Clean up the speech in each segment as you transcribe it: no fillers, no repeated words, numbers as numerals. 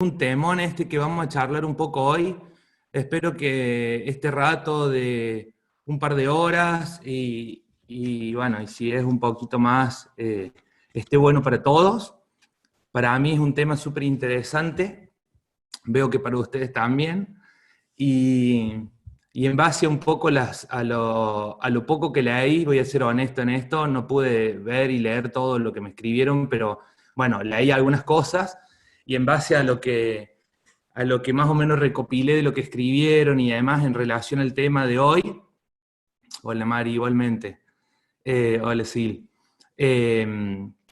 Un temón este que vamos a charlar un poco hoy. Espero que este rato de un par de horas y bueno, y si es un poquito más, esté bueno para todos. Para mí es un tema súper interesante, veo que para ustedes también, y, y en base a un poco a lo poco que leí, voy a ser honesto en esto, no pude ver y leer todo lo que me escribieron, pero bueno, leí algunas cosas y en base a lo que más o menos recopilé de lo que escribieron y además en relación al tema de hoy. Hola Mari, igualmente. Hola Sil.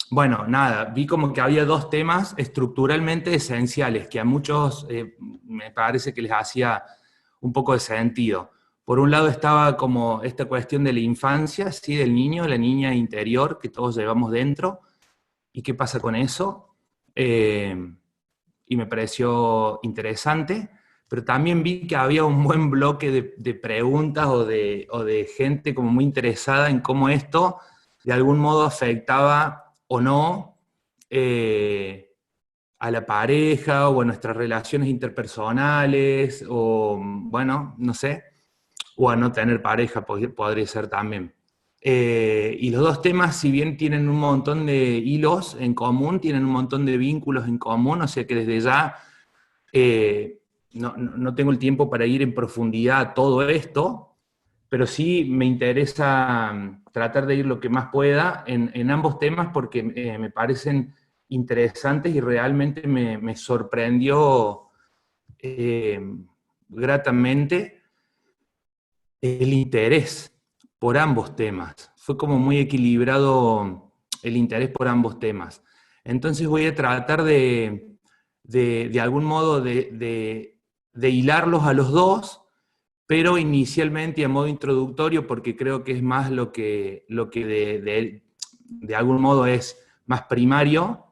Bueno, nada, vi como que había dos temas estructuralmente esenciales que a muchos me parece que les hacía un poco de sentido. Por un lado estaba como esta cuestión de la infancia, ¿sí? Del niño, la niña interior que todos llevamos dentro, y qué pasa con eso. Eh, y me pareció interesante, pero también vi que había un buen bloque de preguntas o de gente como muy interesada en cómo esto de algún modo afectaba o no a la pareja o a nuestras relaciones interpersonales, o bueno, no sé, o a no tener pareja, podría ser también. Y los dos temas, si bien tienen un montón de hilos en común, tienen un montón de vínculos en común, o sea que desde ya no tengo el tiempo para ir en profundidad a todo esto, pero sí me interesa tratar de ir lo que más pueda en ambos temas porque me parecen interesantes y realmente me sorprendió eh, gratamente el interés por ambos temas. Fue como muy equilibrado el interés por ambos temas. Entonces voy a tratar de algún modo de hilarlos a los dos, pero inicialmente y a modo introductorio, porque creo que es más lo que de algún modo es más primario,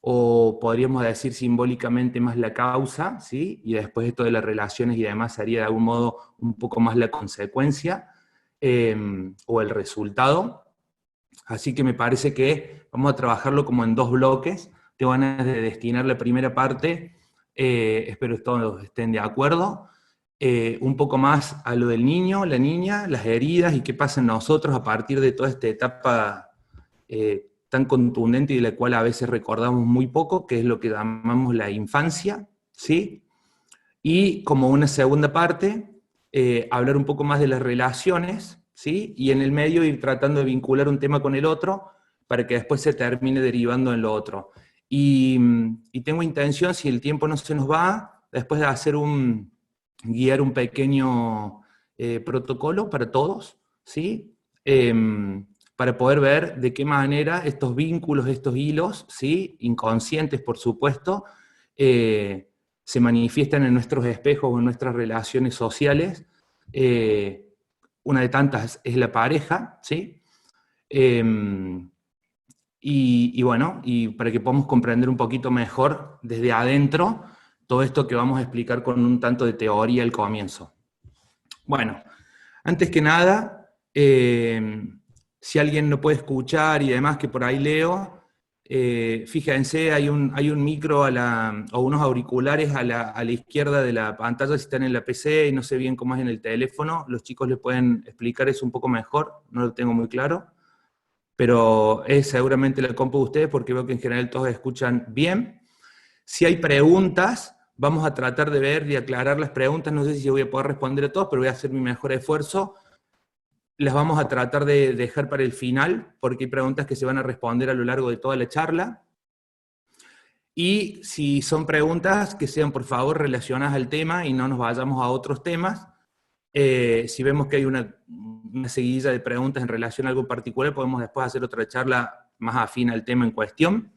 o podríamos decir simbólicamente más la causa, ¿sí? Y después esto de las relaciones y demás sería de algún modo un poco más la consecuencia o el resultado. Así que me parece que vamos a trabajarlo como en dos bloques. Te van a destinar la primera parte, espero que todos estén de acuerdo, un poco más a lo del niño, la niña, las heridas y qué pasa en nosotros a partir de toda esta etapa tan contundente y de la cual a veces recordamos muy poco, que es lo que llamamos la infancia, ¿sí? Y como una segunda parte, hablar un poco más de las relaciones, ¿sí? Y en el medio ir tratando de vincular un tema con el otro para que después se termine derivando en lo otro. Y tengo intención, si el tiempo no se nos va, después de hacer guiar un pequeño protocolo para todos, ¿sí? Para poder ver de qué manera estos vínculos, estos hilos, ¿sí? Inconscientes, por supuesto, se manifiestan en nuestros espejos o en nuestras relaciones sociales. Una de tantas es la pareja, ¿sí? Y bueno, y para que podamos comprender un poquito mejor desde adentro todo esto que vamos a explicar con un tanto de teoría al comienzo. Bueno, antes que nada, si alguien no puede escuchar y demás, que por ahí leo, fíjense, hay un micro o unos auriculares a la izquierda de la pantalla si están en la PC y no sé bien cómo es en el teléfono. Los chicos les pueden explicar eso un poco mejor, no lo tengo muy claro, pero es seguramente la compu de ustedes porque veo que en general todos escuchan bien. Si hay preguntas, vamos a tratar de ver y aclarar las preguntas. No sé si yo voy a poder responder a todos, pero voy a hacer mi mejor esfuerzo. Las vamos a tratar de dejar para el final, porque hay preguntas que se van a responder a lo largo de toda la charla. Y si son preguntas, que sean por favor relacionadas al tema y no nos vayamos a otros temas. Si vemos que hay una seguidilla de preguntas en relación a algo particular, podemos después hacer otra charla más afín al tema en cuestión.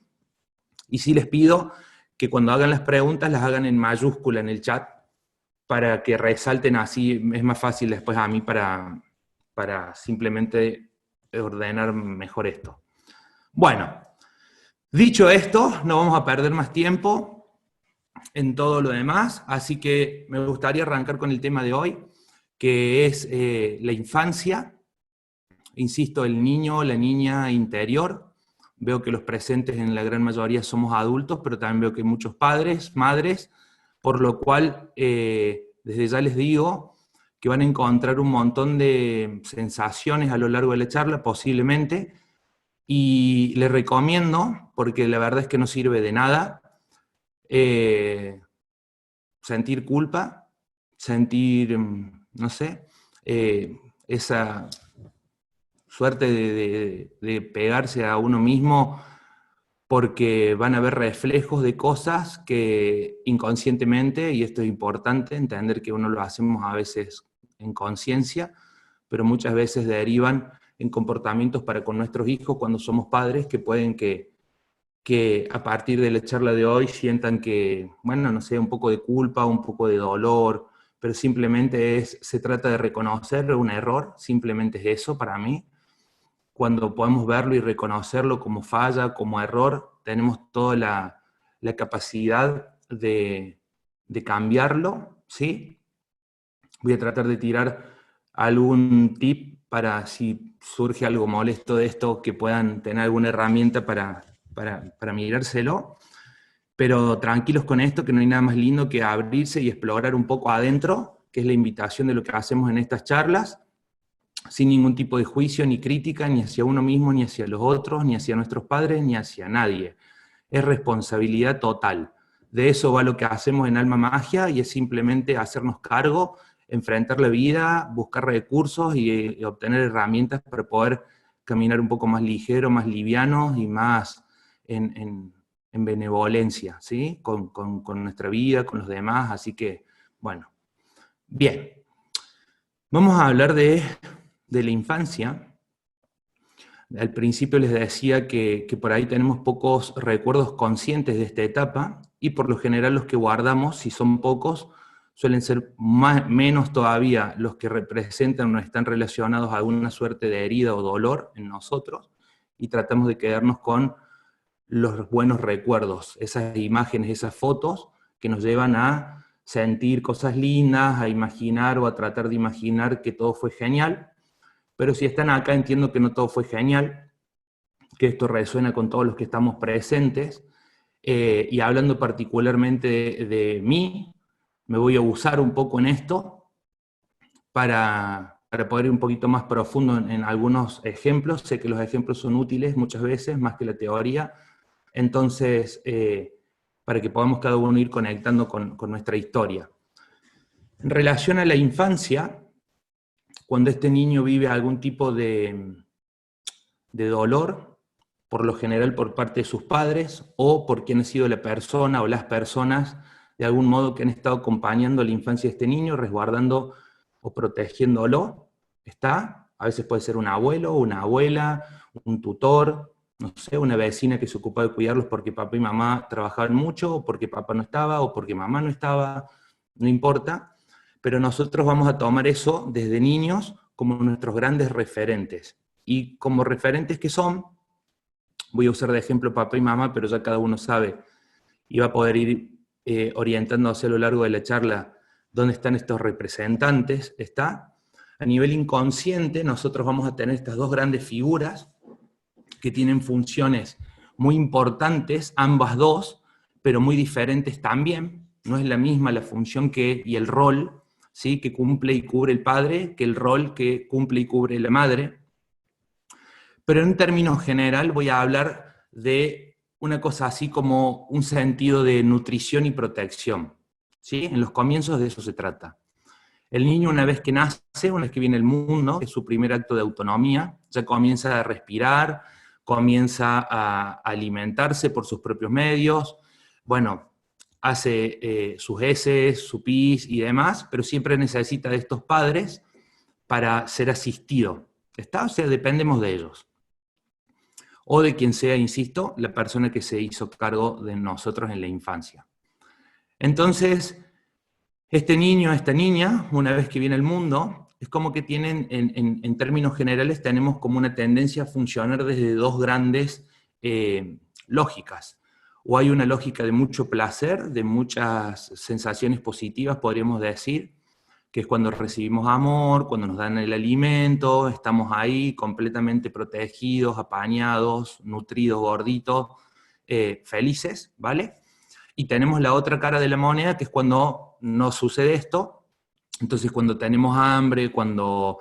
Y sí les pido que cuando hagan las preguntas las hagan en mayúscula en el chat, para que resalten así, es más fácil después a mí para simplemente ordenar mejor esto. Bueno, dicho esto, no vamos a perder más tiempo en todo lo demás, así que me gustaría arrancar con el tema de hoy, que es la infancia, insisto, el niño, la niña interior. veo que los presentes en la gran mayoría somos adultos, pero también veo que hay muchos padres, madres, por lo cual desde ya les digo que van a encontrar un montón de sensaciones a lo largo de la charla, posiblemente, y les recomiendo, porque la verdad es que no sirve de nada, sentir culpa, sentir, no sé, esa suerte de pegarse a uno mismo porque van a haber reflejos de cosas que inconscientemente, y esto es importante, entender que uno lo hacemos a veces en conciencia, pero muchas veces derivan en comportamientos para con nuestros hijos cuando somos padres que pueden que a partir de la charla de hoy sientan que, bueno, no sé, un poco de culpa, un poco de dolor, pero simplemente se trata de reconocer un error, simplemente es eso para mí. Cuando podemos verlo y reconocerlo como falla, como error, tenemos toda la capacidad de cambiarlo, ¿sí? Voy a tratar de tirar algún tip para si surge algo molesto de esto, que puedan tener alguna herramienta para mirárselo, pero tranquilos con esto, que no hay nada más lindo que abrirse y explorar un poco adentro, que es la invitación de lo que hacemos en estas charlas, sin ningún tipo de juicio ni crítica, ni hacia uno mismo, ni hacia los otros, ni hacia nuestros padres, ni hacia nadie. Es responsabilidad total. De eso va lo que hacemos en Alma Magia, y es simplemente hacernos cargo, enfrentar la vida, buscar recursos y obtener herramientas para poder caminar un poco más ligero, más livianos y más en benevolencia, ¿sí? Con nuestra vida, con los demás. Así que, bueno, bien. Vamos a hablar de la infancia. Al principio les decía que por ahí tenemos pocos recuerdos conscientes de esta etapa, y por lo general los que guardamos, si son pocos, suelen ser menos todavía los que representan o están relacionados a alguna suerte de herida o dolor en nosotros, y tratamos de quedarnos con los buenos recuerdos, esas imágenes, esas fotos que nos llevan a sentir cosas lindas, a imaginar o a tratar de imaginar que todo fue genial. Pero si están acá, entiendo que no todo fue genial, que esto resuena con todos los que estamos presentes, y hablando particularmente de mí, me voy a usar un poco en esto para poder ir un poquito más profundo en algunos ejemplos. Sé que los ejemplos son útiles muchas veces, más que la teoría, entonces, para que podamos cada uno ir conectando con nuestra historia. En relación a la infancia, cuando este niño vive algún tipo de dolor, por lo general por parte de sus padres, o por quien ha sido la persona o las personas, de algún modo, que han estado acompañando la infancia de este niño, resguardando o protegiéndolo, ¿está? A veces puede ser un abuelo, una abuela, un tutor, no sé, una vecina que se ocupa de cuidarlos porque papá y mamá trabajaban mucho, o porque papá no estaba, o porque mamá no estaba, no importa, pero nosotros vamos a tomar eso desde niños como nuestros grandes referentes. Y como referentes que son, voy a usar de ejemplo papá y mamá, pero ya cada uno sabe y va a poder ir orientándose a lo largo de la charla dónde están estos representantes, ¿está? A nivel inconsciente, nosotros vamos a tener estas dos grandes figuras que tienen funciones muy importantes, ambas dos, pero muy diferentes también. No es la misma la función y el rol, ¿sí?, que cumple y cubre el padre, que el rol que cumple y cubre la madre. Pero en términos general voy a hablar de una cosa así como un sentido de nutrición y protección, ¿sí? En los comienzos de eso se trata. El niño, una vez que nace, una vez que viene al mundo, es su primer acto de autonomía, ya comienza a respirar, comienza a alimentarse por sus propios medios, bueno, hace sus heces, su pis y demás, pero siempre necesita de estos padres para ser asistido, ¿está? O sea, dependemos de ellos. O de quien sea, insisto, la persona que se hizo cargo de nosotros en la infancia. Entonces, este niño, esta niña, una vez que viene al mundo, es como que tienen, en términos generales, tenemos como una tendencia a funcionar desde dos grandes lógicas. O hay una lógica de mucho placer, de muchas sensaciones positivas, podríamos decir, que es cuando recibimos amor, cuando nos dan el alimento, estamos ahí completamente protegidos, apañados, nutridos, gorditos, felices, ¿vale? Y tenemos la otra cara de la moneda, que es cuando no sucede esto. Entonces, cuando tenemos hambre, cuando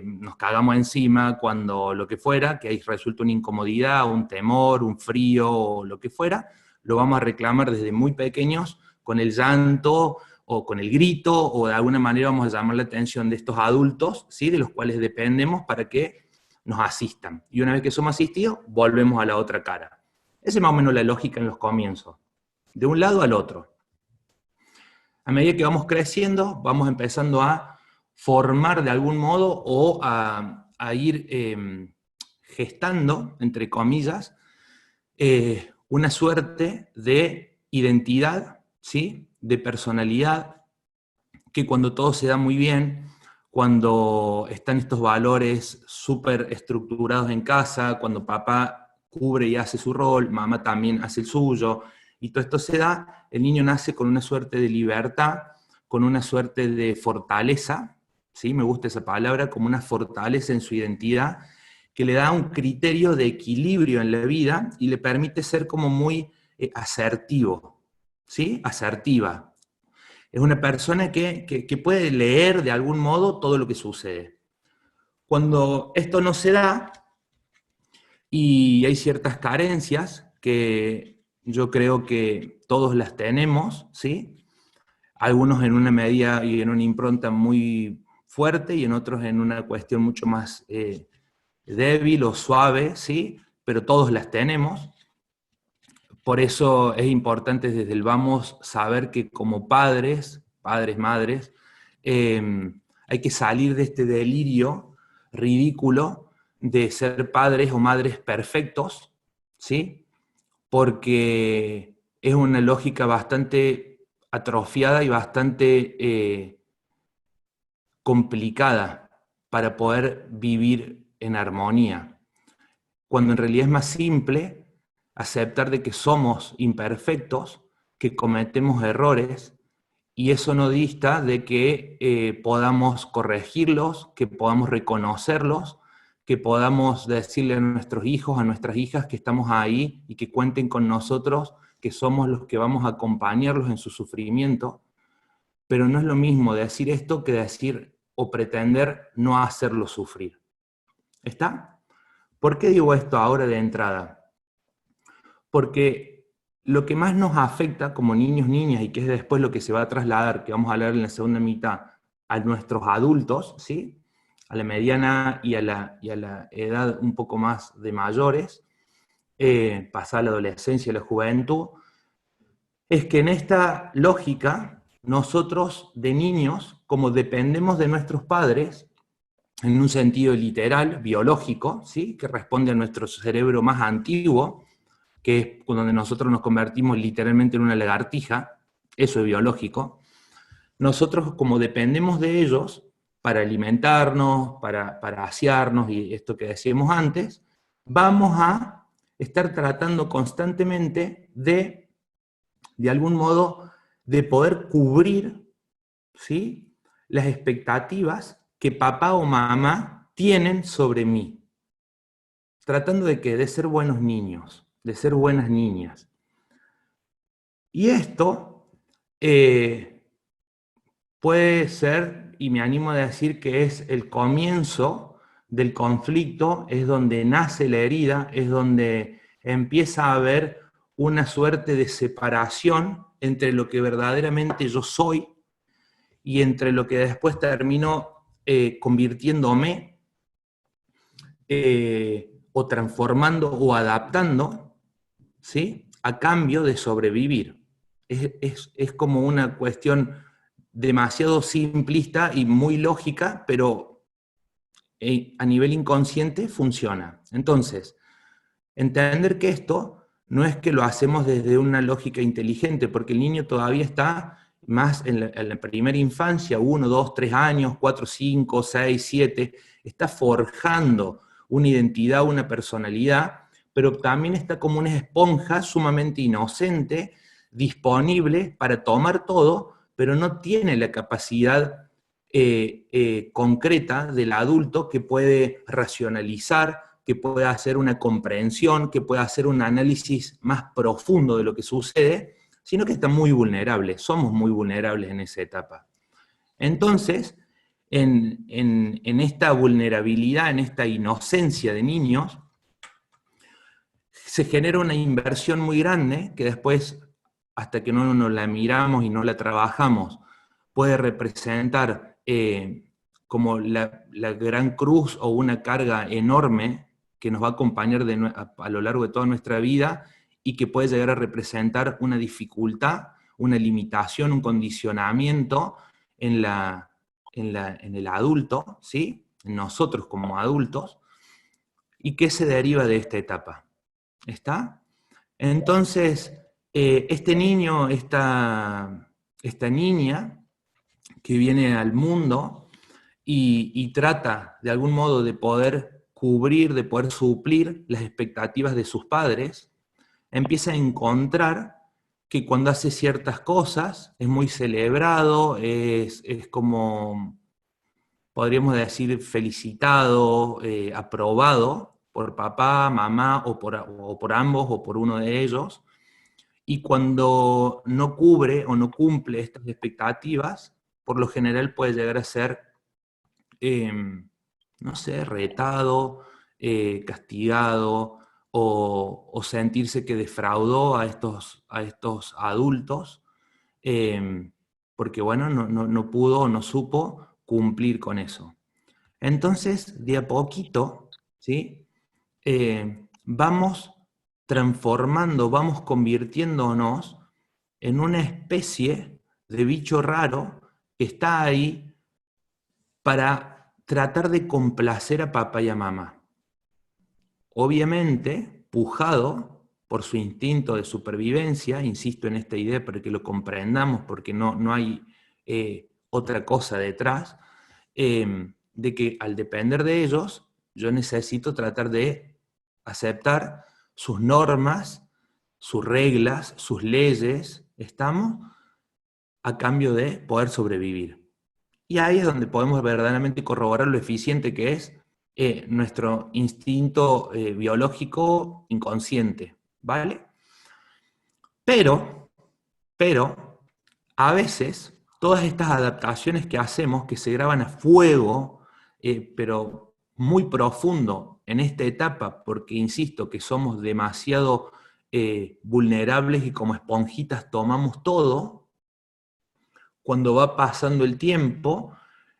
nos cagamos encima, cuando lo que fuera, que ahí resulta una incomodidad, un temor, un frío, o lo que fuera, lo vamos a reclamar desde muy pequeños con el llanto o con el grito, o de alguna manera vamos a llamar la atención de estos adultos, ¿sí? De los cuales dependemos para que nos asistan. Y una vez que somos asistidos, volvemos a la otra cara. Esa es más o menos la lógica en los comienzos, de un lado al otro. A medida que vamos creciendo, vamos empezando a formar de algún modo o a ir gestando, entre comillas, una suerte de identidad, ¿sí? De personalidad, que cuando todo se da muy bien, cuando están estos valores súper estructurados en casa, cuando papá cubre y hace su rol, mamá también hace el suyo, y todo esto se da, el niño nace con una suerte de libertad, con una suerte de fortaleza, ¿sí? Me gusta esa palabra, como una fortaleza en su identidad, que le da un criterio de equilibrio en la vida y le permite ser como muy asertivo, ¿sí? Asertiva. Es una persona que puede leer de algún modo todo lo que sucede. Cuando esto no se da, y hay ciertas carencias que yo creo que todos las tenemos, ¿sí? Algunos en una medida y en una impronta muy fuerte y en otros en una cuestión mucho más débil o suave, ¿sí? Pero todos las tenemos. Por eso es importante desde el vamos saber que como padres, madres, hay que salir de este delirio ridículo de ser padres o madres perfectos, ¿sí? Porque es una lógica bastante atrofiada y bastante complicada para poder vivir en armonía, cuando en realidad es más simple aceptar de que somos imperfectos, que cometemos errores, y eso no dista de que podamos corregirlos, que podamos reconocerlos, que podamos decirle a nuestros hijos, a nuestras hijas que estamos ahí y que cuenten con nosotros, que somos los que vamos a acompañarlos en su sufrimiento. Pero no es lo mismo decir esto que decir o pretender no hacerlos sufrir. ¿Está? ¿Por qué digo esto ahora de entrada? Porque lo que más nos afecta como niños, niñas, y que es después lo que se va a trasladar, que vamos a hablar en la segunda mitad, a nuestros adultos, ¿sí? A la mediana y a la edad un poco más de mayores, pasar la adolescencia y la juventud, es que en esta lógica, nosotros de niños, como dependemos de nuestros padres, en un sentido literal, biológico, ¿sí? Que responde a nuestro cerebro más antiguo, que es donde nosotros nos convertimos literalmente en una lagartija, eso es biológico. Nosotros, como dependemos de ellos para alimentarnos, para asearnos, y esto que decíamos antes, vamos a estar tratando constantemente de algún modo, de poder cubrir, ¿sí? Las expectativas que papá o mamá tienen sobre mí. Tratando de que de ser buenos niños, de ser buenas niñas. Y esto puede ser, y me animo a decir que es el comienzo del conflicto, es donde nace la herida, es donde empieza a haber una suerte de separación entre lo que verdaderamente yo soy y entre lo que después termino convirtiéndome o transformando o adaptando, ¿sí? A cambio de sobrevivir. Es como una cuestión demasiado simplista y muy lógica, pero a nivel inconsciente funciona. Entonces, entender que esto no es que lo hacemos desde una lógica inteligente, porque el niño todavía está más en la primera infancia, 1, 2, 3 años, 4, 5, 6, 7, está forjando una identidad, una personalidad, pero también está como una esponja sumamente inocente, disponible para tomar todo, pero no tiene la capacidad concreta del adulto que puede racionalizar, que puede hacer una comprensión, que puede hacer un análisis más profundo de lo que sucede, sino que está muy vulnerable, somos muy vulnerables en esa etapa. Entonces, en esta vulnerabilidad, en esta inocencia de niños, se genera una inversión muy grande que después, hasta que no la miramos y no la trabajamos, puede representar como la gran cruz o una carga enorme que nos va a acompañar a lo largo de toda nuestra vida y que puede llegar a representar una dificultad, una limitación, un condicionamiento en el adulto, ¿sí? En nosotros como adultos, y qué se deriva de esta etapa. ¿Está? Entonces, este niño, esta niña que viene al mundo y trata de algún modo de poder cubrir, de poder suplir las expectativas de sus padres, empieza a encontrar que cuando hace ciertas cosas es muy celebrado, es como, podríamos decir, felicitado, aprobado por papá, mamá, o por ambos, o por uno de ellos, y cuando no cubre o no cumple estas expectativas, por lo general puede llegar a ser, no sé, retado, castigado, o sentirse que defraudó a estos adultos, porque bueno, no pudo o no supo cumplir con eso. Entonces, de a poquito, ¿sí? Vamos transformando, vamos convirtiéndonos en una especie de bicho raro que está ahí para tratar de complacer a papá y a mamá. Obviamente, pujado por su instinto de supervivencia, insisto en esta idea para que lo comprendamos, porque no hay otra cosa detrás, de que al depender de ellos, yo necesito tratar de aceptar sus normas, sus reglas, sus leyes, ¿estamos? A cambio de poder sobrevivir. Y ahí es donde podemos verdaderamente corroborar lo eficiente que es nuestro instinto biológico inconsciente, ¿vale? Pero, a veces, todas estas adaptaciones que hacemos, que se graban a fuego, pero muy profundo en esta etapa, porque insisto que somos demasiado vulnerables y como esponjitas tomamos todo, cuando va pasando el tiempo,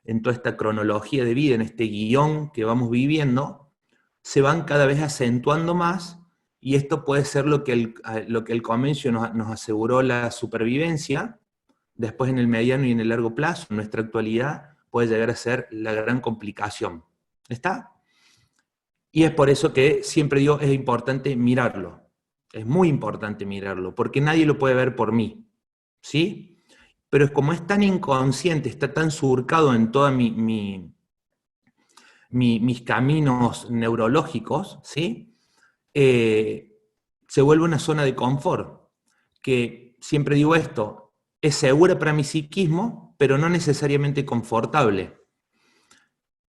en toda esta cronología de vida, en este guión que vamos viviendo, se van cada vez acentuando más, y esto puede ser lo que el comercio nos aseguró la supervivencia, después en el mediano y en el largo plazo, en nuestra actualidad, puede llegar a ser la gran complicación. ¿Está? Y es por eso que siempre digo, es importante mirarlo. Es muy importante mirarlo, porque nadie lo puede ver por mí. ¿Sí? Pero es como es tan inconsciente, está tan surcado en todos mis caminos neurológicos, ¿sí? Se vuelve una zona de confort, que siempre digo esto, es segura para mi psiquismo, pero no necesariamente confortable.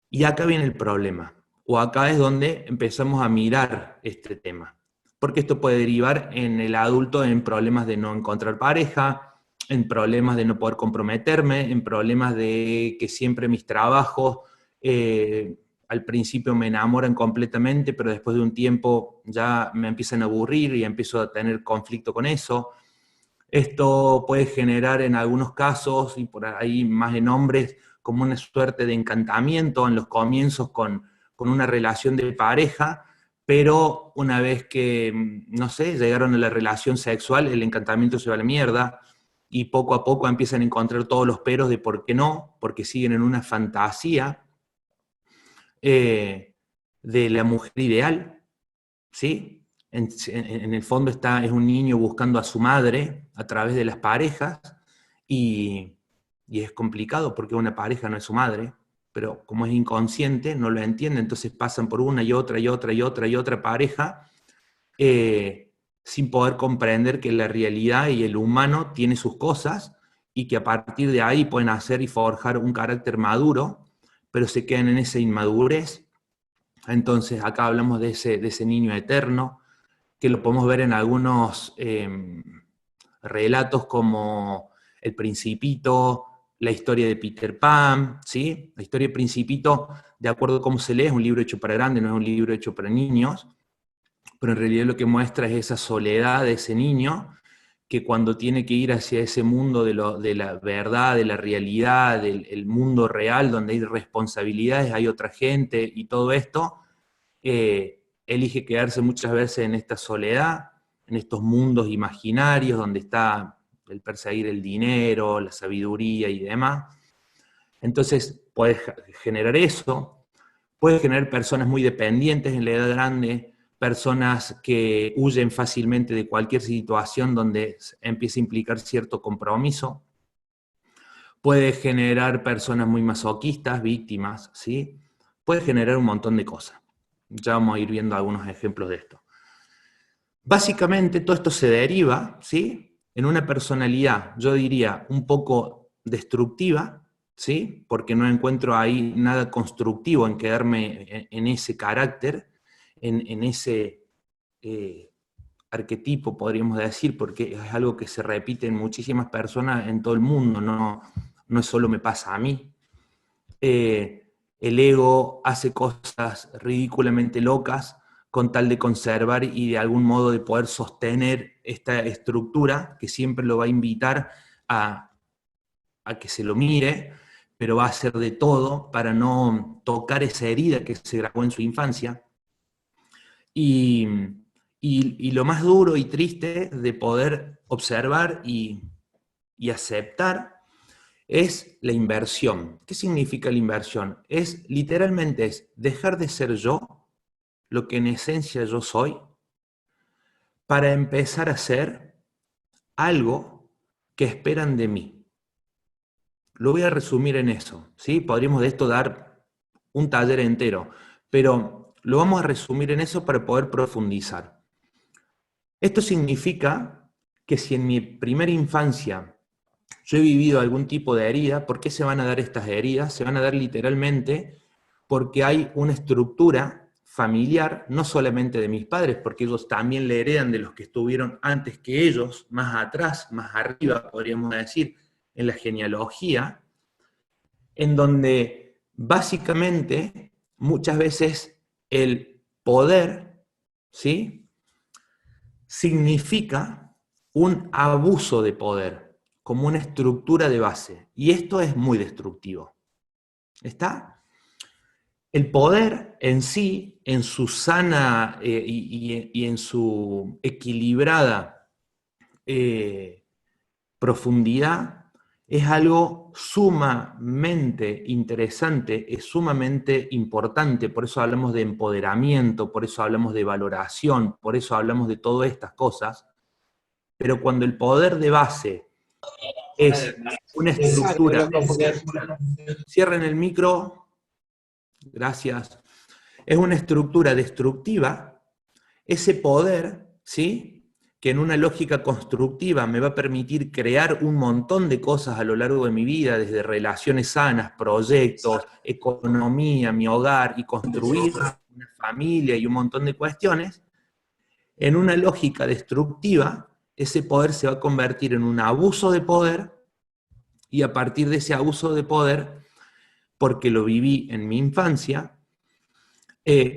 Y acá viene el problema, o acá es donde empezamos a mirar este tema, porque esto puede derivar en el adulto en problemas de no encontrar pareja, en problemas de no poder comprometerme, en problemas de que siempre mis trabajos al principio me enamoran completamente, pero después de un tiempo ya me empiezan a aburrir y empiezo a tener conflicto con eso. Esto puede generar en algunos casos, y por ahí más en hombres, como una suerte de encantamiento en los comienzos con una relación de pareja, pero una vez que, no sé, llegaron a la relación sexual, el encantamiento se va a la mierda, y poco a poco empiezan a encontrar todos los peros de por qué no, porque siguen en una fantasía de la mujer ideal, ¿sí? En el fondo es un niño buscando a su madre a través de las parejas, y es complicado porque una pareja no es su madre, pero como es inconsciente, no lo entiende, entonces pasan por una y otra y otra y otra y otra pareja, sin poder comprender que la realidad y el humano tiene sus cosas, y que a partir de ahí pueden hacer y forjar un carácter maduro, pero se quedan en esa inmadurez. Entonces acá hablamos de ese niño eterno, que lo podemos ver en algunos relatos como El Principito, la historia de Peter Pan, ¿sí? La historia del Principito, de acuerdo a cómo se lee, es un libro hecho para grandes, no es un libro hecho para niños, pero en realidad lo que muestra es esa soledad de ese niño, que cuando tiene que ir hacia ese mundo de la verdad, de la realidad, del el mundo real, donde hay responsabilidades, hay otra gente y todo esto, elige quedarse muchas veces en esta soledad, en estos mundos imaginarios donde está el perseguir el dinero, la sabiduría y demás. Entonces puedes generar eso, puedes generar personas muy dependientes en la edad grande, personas que huyen fácilmente de cualquier situación donde empiece a implicar cierto compromiso, puede generar personas muy masoquistas, víctimas, ¿sí? Puede generar un montón de cosas. Ya vamos a ir viendo algunos ejemplos de esto. Básicamente todo esto se deriva, ¿sí?, en una personalidad, yo diría, un poco destructiva, ¿sí?, porque no encuentro ahí nada constructivo en quedarme en ese carácter, en ese arquetipo, podríamos decir, porque es algo que se repite en muchísimas personas en todo el mundo, no solo me pasa a mí. El ego hace cosas ridículamente locas con tal de conservar y de algún modo de poder sostener esta estructura que siempre lo va a invitar a que se lo mire, pero va a hacer de todo para no tocar esa herida que se grabó en su infancia. Y lo más duro y triste de poder observar y aceptar es la inversión. ¿Qué significa la inversión? Literalmente es dejar de ser yo, lo que en esencia yo soy, para empezar a ser algo que esperan de mí. Lo voy a resumir en eso, ¿sí? Podríamos de esto dar un taller entero, pero lo vamos a resumir en eso para poder profundizar. Esto significa que si en mi primera infancia yo he vivido algún tipo de herida, ¿por qué se van a dar estas heridas? Se van a dar literalmente porque hay una estructura familiar, no solamente de mis padres, porque ellos también le heredan de los que estuvieron antes que ellos, más atrás, más arriba, podríamos decir, en la genealogía, en donde básicamente muchas veces el poder, ¿sí?, significa un abuso de poder, como una estructura de base. Y esto es muy destructivo. ¿Está? El poder en sí, en su sana y en su equilibrada profundidad, es algo sumamente interesante, es sumamente importante, por eso hablamos de empoderamiento, por eso hablamos de valoración, por eso hablamos de todas estas cosas, pero cuando el poder de base es una estructura... Cierren el micro, gracias. Es una estructura destructiva, ese poder, ¿sí?, que en una lógica constructiva me va a permitir crear un montón de cosas a lo largo de mi vida, desde relaciones sanas, proyectos, economía, mi hogar, y construir una familia y un montón de cuestiones. En una lógica destructiva, ese poder se va a convertir en un abuso de poder, y a partir de ese abuso de poder, porque lo viví en mi infancia,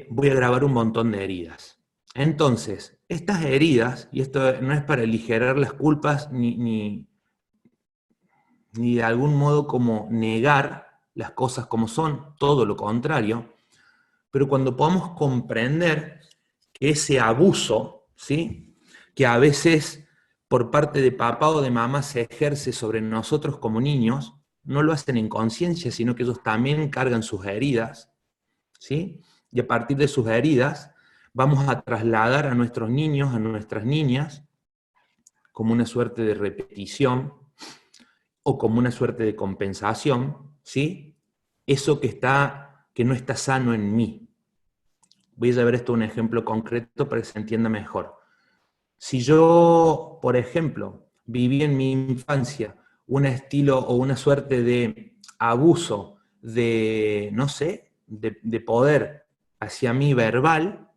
voy a grabar un montón de heridas. Entonces, estas heridas, y esto no es para aligerar las culpas ni de algún modo como negar las cosas como son, todo lo contrario, pero cuando podamos comprender que ese abuso, ¿sí?, que a veces por parte de papá o de mamá se ejerce sobre nosotros como niños, no lo hacen en conciencia, sino que ellos también cargan sus heridas, ¿sí? Y a partir de sus heridas vamos a trasladar a nuestros niños, a nuestras niñas, como una suerte de repetición o como una suerte de compensación, ¿sí?, eso que no está sano en mí. Voy a ver esto un ejemplo concreto para que se entienda mejor. Si yo, por ejemplo, viví en mi infancia un estilo o una suerte de abuso de, no sé, de poder hacia mí verbal,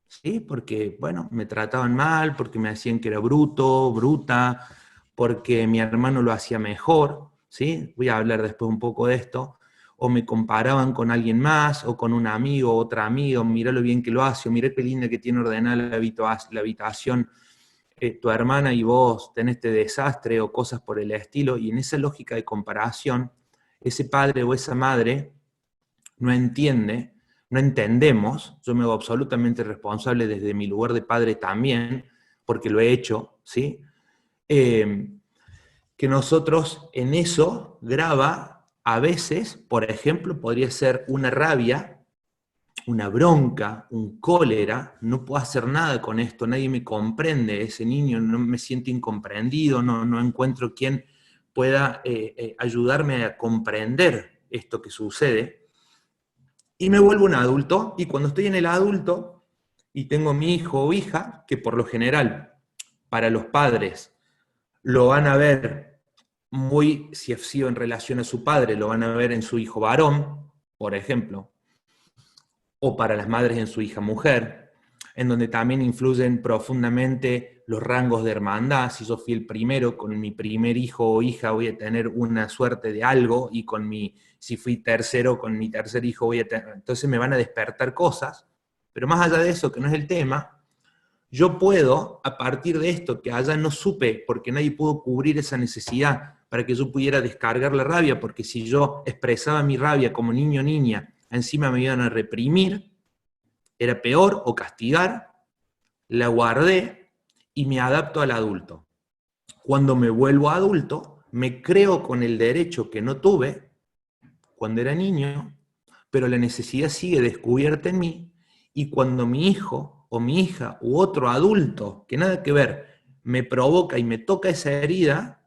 ¿sí? Porque, bueno, me trataban mal, porque me decían que era bruto, bruta, porque mi hermano lo hacía mejor, ¿sí? Voy a hablar después un poco de esto. O me comparaban con alguien más, o con un amigo, otra amiga, mirá lo bien que lo hace, o mirá qué linda que tiene ordenada la habitación tu hermana y vos tenés este desastre, o cosas por el estilo, y en esa lógica de comparación, ese padre o esa madre no entiende, no entendemos, yo me hago absolutamente responsable desde mi lugar de padre también, porque lo he hecho, ¿sí? Que nosotros en eso graba, a veces, por ejemplo, podría ser una rabia, una bronca, un cólera, no puedo hacer nada con esto, nadie me comprende, ese niño no me siente incomprendido, no encuentro quien pueda ayudarme a comprender esto que sucede, y me vuelvo un adulto, y cuando estoy en el adulto, y tengo mi hijo o hija, que por lo general, para los padres, lo van a ver muy, si ha sido en relación a su padre, lo van a ver en su hijo varón, por ejemplo, o para las madres en su hija mujer, en donde también influyen profundamente los rangos de hermandad. Si yo fui el primero, con mi primer hijo o hija voy a tener una suerte de algo, y si fui tercero, con mi tercer hijo voy a tener... Entonces me van a despertar cosas, pero más allá de eso, que no es el tema, yo puedo, a partir de esto, que allá no supe, porque nadie pudo cubrir esa necesidad para que yo pudiera descargar la rabia, porque si yo expresaba mi rabia como niño o niña, encima me iban a reprimir, era peor, o castigar, la guardé y me adapto al adulto. Cuando me vuelvo adulto, me creo con el derecho que no tuve cuando era niño, pero la necesidad sigue descubierta en mí, y cuando mi hijo o mi hija u otro adulto, que nada que ver, me provoca y me toca esa herida,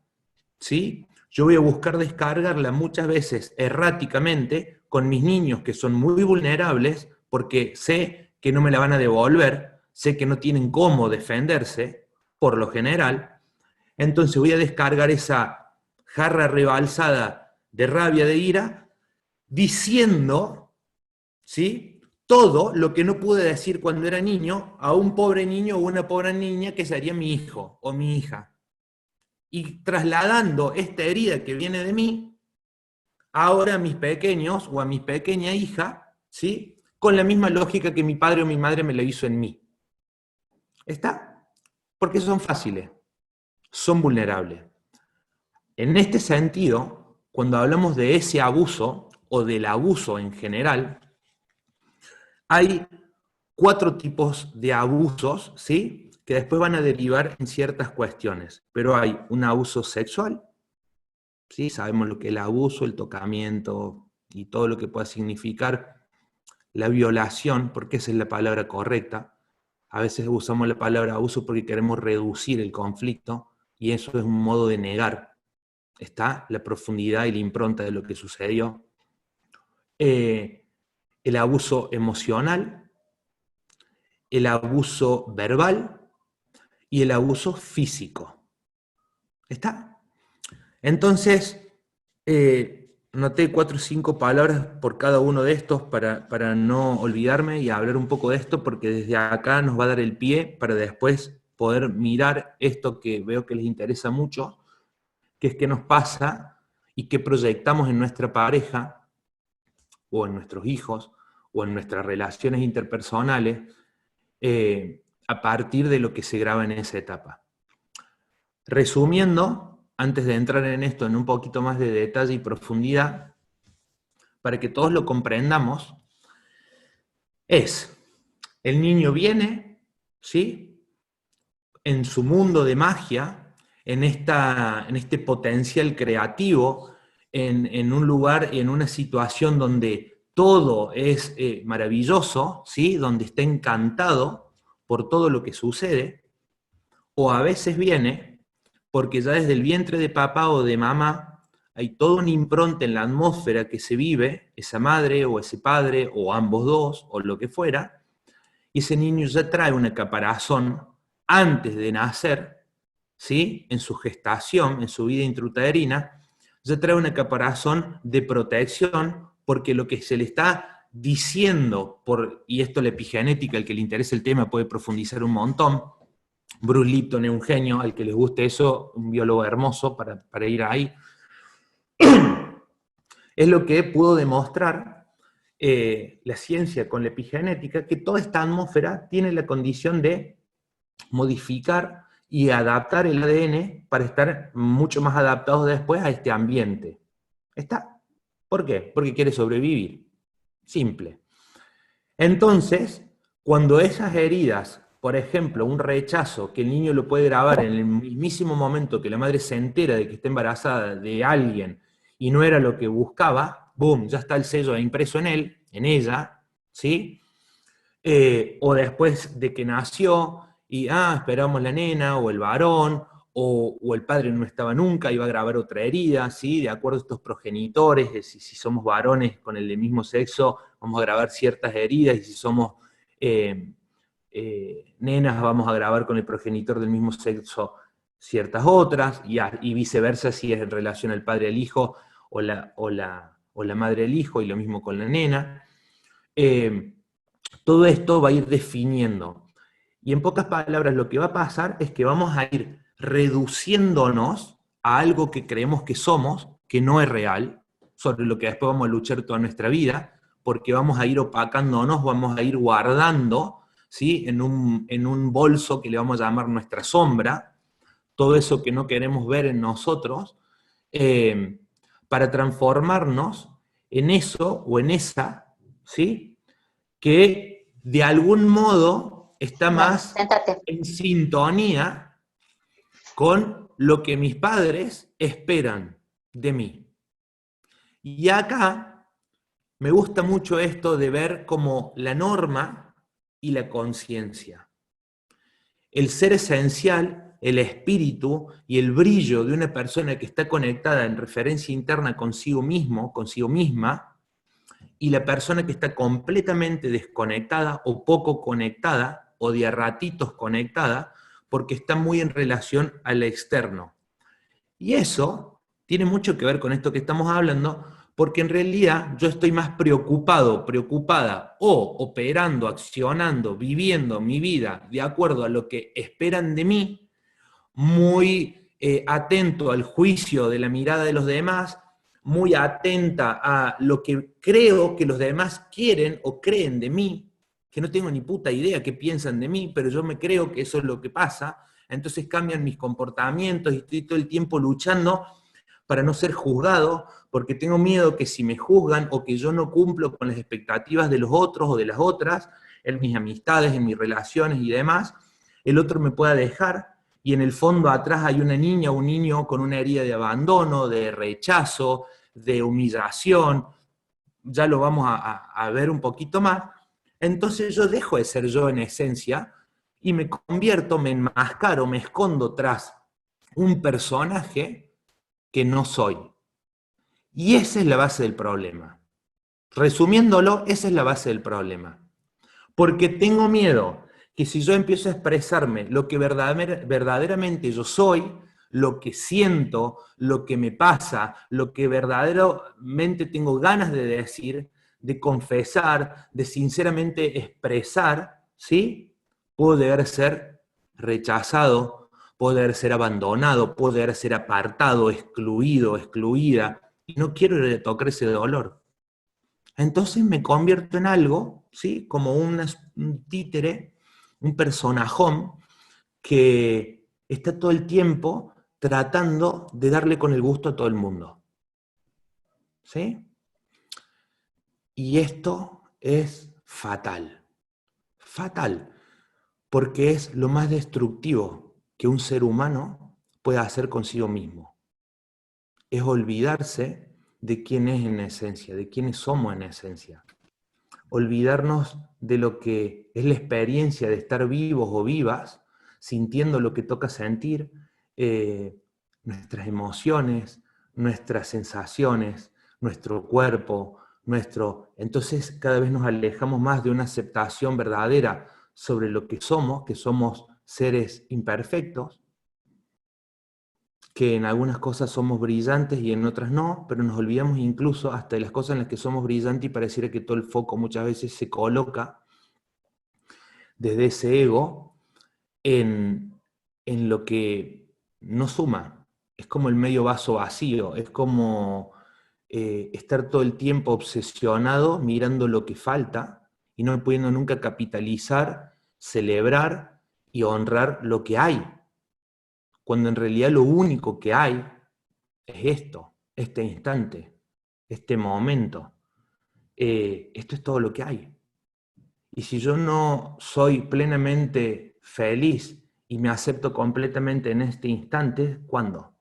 ¿sí? Yo voy a buscar descargarla muchas veces erráticamente con mis niños, que son muy vulnerables, porque sé que no me la van a devolver, sé que no tienen cómo defenderse, por lo general. Entonces voy a descargar esa jarra rebalsada de rabia, de ira, diciendo, ¿sí?, todo lo que no pude decir cuando era niño a un pobre niño o una pobre niña que sería mi hijo o mi hija. Y trasladando esta herida que viene de mí, ahora a mis pequeños o a mi pequeña hija, ¿sí?, con la misma lógica que mi padre o mi madre me lo hizo en mí. ¿Está? Porque son fáciles, son vulnerables. En este sentido, cuando hablamos de ese abuso o del abuso en general, hay 4 tipos de abusos, ¿sí?, que después van a derivar en ciertas cuestiones. Pero hay un abuso sexual, ¿sí? Sabemos lo que es el abuso, el tocamiento y todo lo que pueda significar la violación, porque esa es la palabra correcta. A veces usamos la palabra abuso porque queremos reducir el conflicto, y eso es un modo de negar. Está la profundidad y la impronta de lo que sucedió. El abuso emocional, el abuso verbal y el abuso físico. ¿Está? Entonces, noté 4 o 5 palabras por cada uno de estos para no olvidarme y hablar un poco de esto, porque desde acá nos va a dar el pie para después poder mirar esto que veo que les interesa mucho, que es qué nos pasa y qué proyectamos en nuestra pareja, o en nuestros hijos, o en nuestras relaciones interpersonales, a partir de lo que se graba en esa etapa. Resumiendo, antes de entrar en esto en un poquito más de detalle y profundidad, para que todos lo comprendamos, es: el niño viene, ¿sí?, en su mundo de magia, en este potencial creativo, en un lugar, en una situación donde todo es maravilloso, ¿sí?, donde está encantado por todo lo que sucede. O a veces viene porque ya desde el vientre de papá o de mamá hay toda una impronta en la atmósfera que se vive, esa madre o ese padre, o ambos dos, o lo que fuera, y ese niño ya trae una caparazón antes de nacer, ¿sí? En su gestación, en su vida intrauterina, ya trae una caparazón de protección, porque lo que se le está diciendo, y esto la epigenética, al que le interese el tema puede profundizar un montón. Bruce Lipton es un genio, al que les guste eso, un biólogo hermoso para ir ahí. Es lo que pudo demostrar la ciencia con la epigenética, que toda esta atmósfera tiene la condición de modificar y adaptar el ADN para estar mucho más adaptados después a este ambiente. ¿Está? ¿Por qué? Porque quiere sobrevivir. Simple. Entonces, cuando esas heridas, por ejemplo, un rechazo, que el niño lo puede grabar en el mismísimo momento que la madre se entera de que está embarazada de alguien y no era lo que buscaba, boom, ya está el sello impreso en él, en ella, ¿sí? O después de que nació y, esperamos la nena o el varón, o el padre no estaba nunca, iba a grabar otra herida, ¿sí? De acuerdo a estos progenitores, si somos varones con el del mismo sexo, vamos a grabar ciertas heridas, y si somos nenas, vamos a grabar con el progenitor del mismo sexo ciertas otras, y viceversa si es en relación al padre al hijo, o la madre al hijo, y lo mismo con la nena. Todo esto va a ir definiendo. Y en pocas palabras, lo que va a pasar es que vamos a ir reduciéndonos a algo que creemos que somos, que no es real, sobre lo que después vamos a luchar toda nuestra vida, porque vamos a ir opacándonos, vamos a ir guardando, ¿sí? en un bolso que le vamos a llamar nuestra sombra, todo eso que no queremos ver en nosotros, para transformarnos en eso o en esa, ¿sí? Que de algún modo está más en sintonía con lo que mis padres esperan de mí. Y acá me gusta mucho esto de ver como la norma y la conciencia. El ser esencial, el espíritu y el brillo de una persona que está conectada en referencia interna consigo mismo, consigo misma, y la persona que está completamente desconectada o poco conectada o de a ratitos conectada porque está muy en relación al externo. Y eso tiene mucho que ver con esto que estamos hablando, porque en realidad yo estoy más preocupado, preocupada o operando, accionando, viviendo mi vida de acuerdo a lo que esperan de mí, muy atento al juicio de la mirada de los demás, muy atenta a lo que creo que los demás quieren o creen de mí, que no tengo ni puta idea qué piensan de mí, pero yo me creo que eso es lo que pasa, entonces cambian mis comportamientos y estoy todo el tiempo luchando para no ser juzgado, porque tengo miedo que si me juzgan o que yo no cumplo con las expectativas de los otros o de las otras, en mis amistades, en mis relaciones y demás, el otro me pueda dejar, y en el fondo atrás hay una niña o un niño con una herida de abandono, de rechazo, de humillación, ya lo vamos a ver un poquito más. Entonces yo dejo de ser yo en esencia y me convierto, me enmascaro, me escondo tras un personaje que no soy. Y esa es la base del problema. Resumiéndolo, esa es la base del problema. Porque tengo miedo que si yo empiezo a expresarme lo que verdaderamente yo soy, lo que siento, lo que me pasa, lo que verdaderamente tengo ganas de decir, de confesar, de sinceramente expresar, ¿sí? Puedo llegar a ser rechazado, puedo llegar a ser abandonado, puedo llegar a ser apartado, excluido, excluida, y no quiero tocar ese dolor. Entonces me convierto en algo, ¿sí? Como un títere, un personajón que está todo el tiempo tratando de darle con el gusto a todo el mundo. ¿Sí? Y esto es fatal. Fatal. Porque es lo más destructivo que un ser humano puede hacer consigo mismo. Es olvidarse de quién es en esencia, de quiénes somos en esencia. Olvidarnos de lo que es la experiencia de estar vivos o vivas, sintiendo lo que toca sentir, nuestras emociones, nuestras sensaciones, nuestro cuerpo, Entonces cada vez nos alejamos más de una aceptación verdadera sobre lo que somos seres imperfectos, que en algunas cosas somos brillantes y en otras no, pero nos olvidamos incluso hasta de las cosas en las que somos brillantes y pareciera que todo el foco muchas veces se coloca desde ese ego en lo que no suma. Es como el medio vaso vacío, es como estar todo el tiempo obsesionado mirando lo que falta y no pudiendo nunca capitalizar, celebrar y honrar lo que hay, cuando en realidad lo único que hay es esto, este instante, este momento. Esto es todo lo que hay. Y si yo no soy plenamente feliz y me acepto completamente en este instante, ¿cuándo?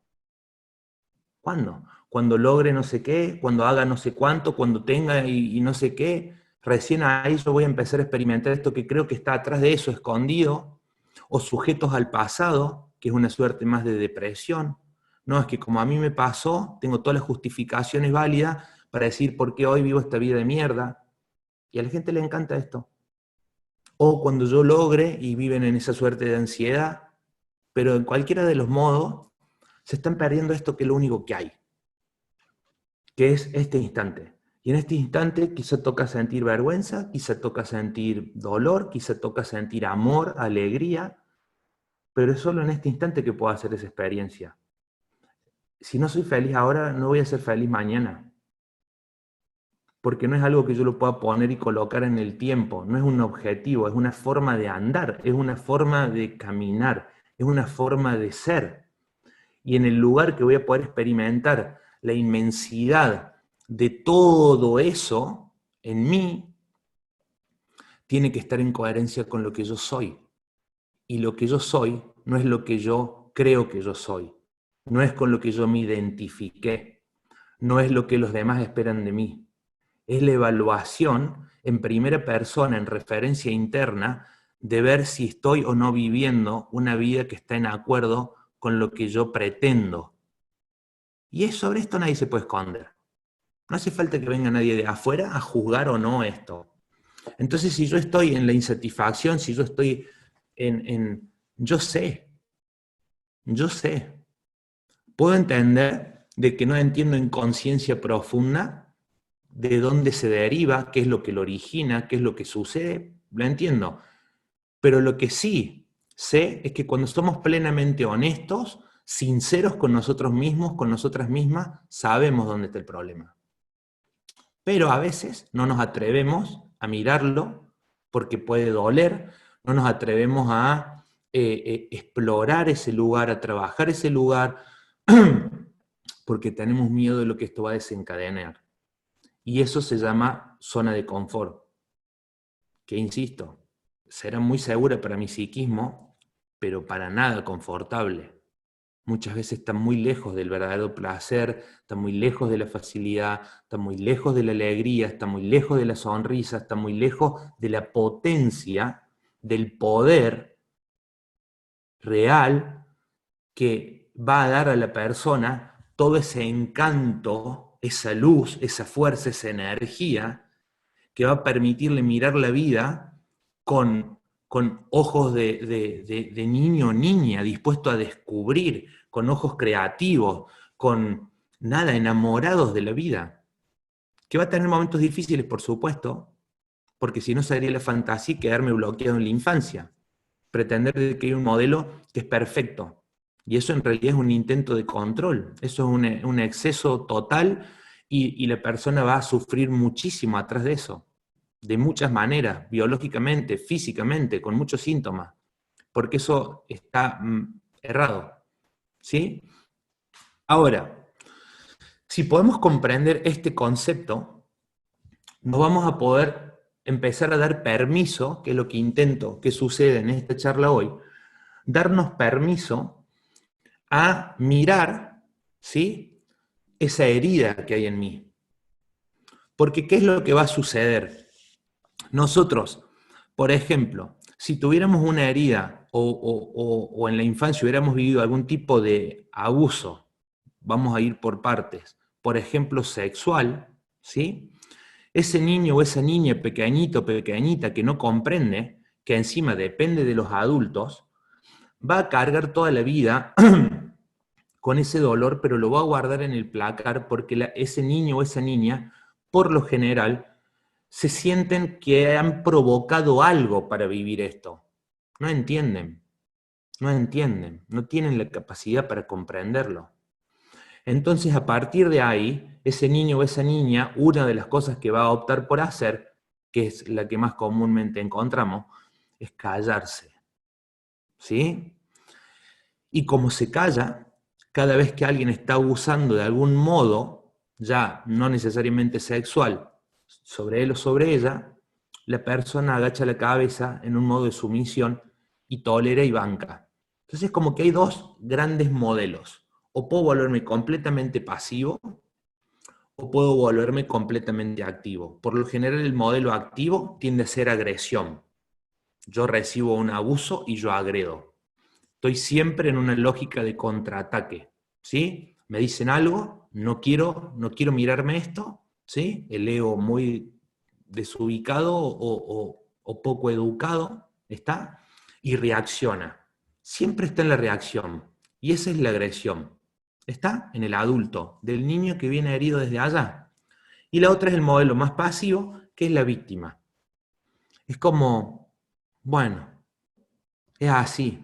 ¿Cuándo? Cuando logre no sé qué, cuando haga no sé cuánto, cuando tenga y no sé qué, recién ahí yo voy a empezar a experimentar esto que creo que está atrás de eso, escondido, o sujetos al pasado, que es una suerte más de depresión. No, es que como a mí me pasó, tengo todas las justificaciones válidas para decir por qué hoy vivo esta vida de mierda. Y a la gente le encanta esto. O cuando yo logre y viven en esa suerte de ansiedad, pero en cualquiera de los modos se están perdiendo esto que es lo único que hay, que es este instante. Y en este instante quizá toca sentir vergüenza, quizá toca sentir dolor, quizá toca sentir amor, alegría, pero es solo en este instante que puedo hacer esa experiencia. Si no soy feliz ahora, no voy a ser feliz mañana, porque no es algo que yo lo pueda poner y colocar en el tiempo, no es un objetivo, es una forma de andar, es una forma de caminar, es una forma de ser. Y en el lugar que voy a poder experimentar la inmensidad de todo eso en mí, tiene que estar en coherencia con lo que yo soy. Y lo que yo soy no es lo que yo creo que yo soy, no es con lo que yo me identifiqué, no es lo que los demás esperan de mí. Es la evaluación en primera persona, en referencia interna, de ver si estoy o no viviendo una vida que está en acuerdo con lo que yo pretendo. Y sobre esto nadie se puede esconder. No hace falta que venga nadie de afuera a juzgar o no esto. Entonces, si yo estoy en la insatisfacción, si yo estoy yo sé, puedo entender de que no entiendo en conciencia profunda de dónde se deriva, qué es lo que lo origina, qué es lo que sucede, lo entiendo. Pero lo que sí sé es que cuando somos plenamente honestos, sinceros con nosotros mismos, con nosotras mismas, sabemos dónde está el problema. Pero a veces no nos atrevemos a mirarlo porque puede doler, no nos atrevemos a explorar ese lugar, a trabajar ese lugar, porque tenemos miedo de lo que esto va a desencadenar. Y eso se llama zona de confort, que insisto, será muy segura para mi psiquismo, pero para nada confortable. Muchas veces está muy lejos del verdadero placer, está muy lejos de la facilidad, está muy lejos de la alegría, está muy lejos de la sonrisa, está muy lejos de la potencia, del poder real que va a dar a la persona todo ese encanto, esa luz, esa fuerza, esa energía que va a permitirle mirar la vida con ojos de niño o niña, dispuesto a descubrir, con ojos creativos, con nada, enamorados de la vida. Que va a tener momentos difíciles, por supuesto, porque si no sería la fantasía y quedarme bloqueado en la infancia. Pretender que hay un modelo que es perfecto. Y eso en realidad es un intento de control, eso es un exceso total y la persona va a sufrir muchísimo atrás de eso, de muchas maneras, biológicamente, físicamente, con muchos síntomas, porque eso está errado, ¿sí? Ahora, si podemos comprender este concepto, nos vamos a poder empezar a dar permiso, que es lo que intento que suceda en esta charla hoy, darnos permiso a mirar, ¿sí?, esa herida que hay en mí. Porque ¿qué es lo que va a suceder? Nosotros, por ejemplo, si tuviéramos una herida o en la infancia hubiéramos vivido algún tipo de abuso, vamos a ir por partes, por ejemplo, sexual, ¿sí?, ese niño o esa niña pequeñito, pequeñita que no comprende, que encima depende de los adultos, va a cargar toda la vida con ese dolor, pero lo va a guardar en el placar porque ese niño o esa niña, por lo general, se sienten que han provocado algo para vivir esto. No entienden, no tienen la capacidad para comprenderlo. Entonces, a partir de ahí, ese niño o esa niña, una de las cosas que va a optar por hacer, que es la que más comúnmente encontramos, es callarse. ¿Sí? Y como se calla, cada vez que alguien está abusando de algún modo, ya no necesariamente sexual, sobre él o sobre ella, la persona agacha la cabeza en un modo de sumisión y tolera y banca. Entonces, como que hay dos grandes modelos. O puedo volverme completamente pasivo, o puedo volverme completamente activo. Por lo general, el modelo activo tiende a ser agresión. Yo recibo un abuso y yo agredo. Estoy siempre en una lógica de contraataque, ¿sí? Me dicen algo, no quiero mirarme esto, ¿sí? El ego muy desubicado o poco educado está y reacciona. Siempre está en la reacción y esa es la agresión. Está en el adulto, del niño que viene herido desde allá. Y la otra es el modelo más pasivo, que es la víctima. Es como, bueno, es así,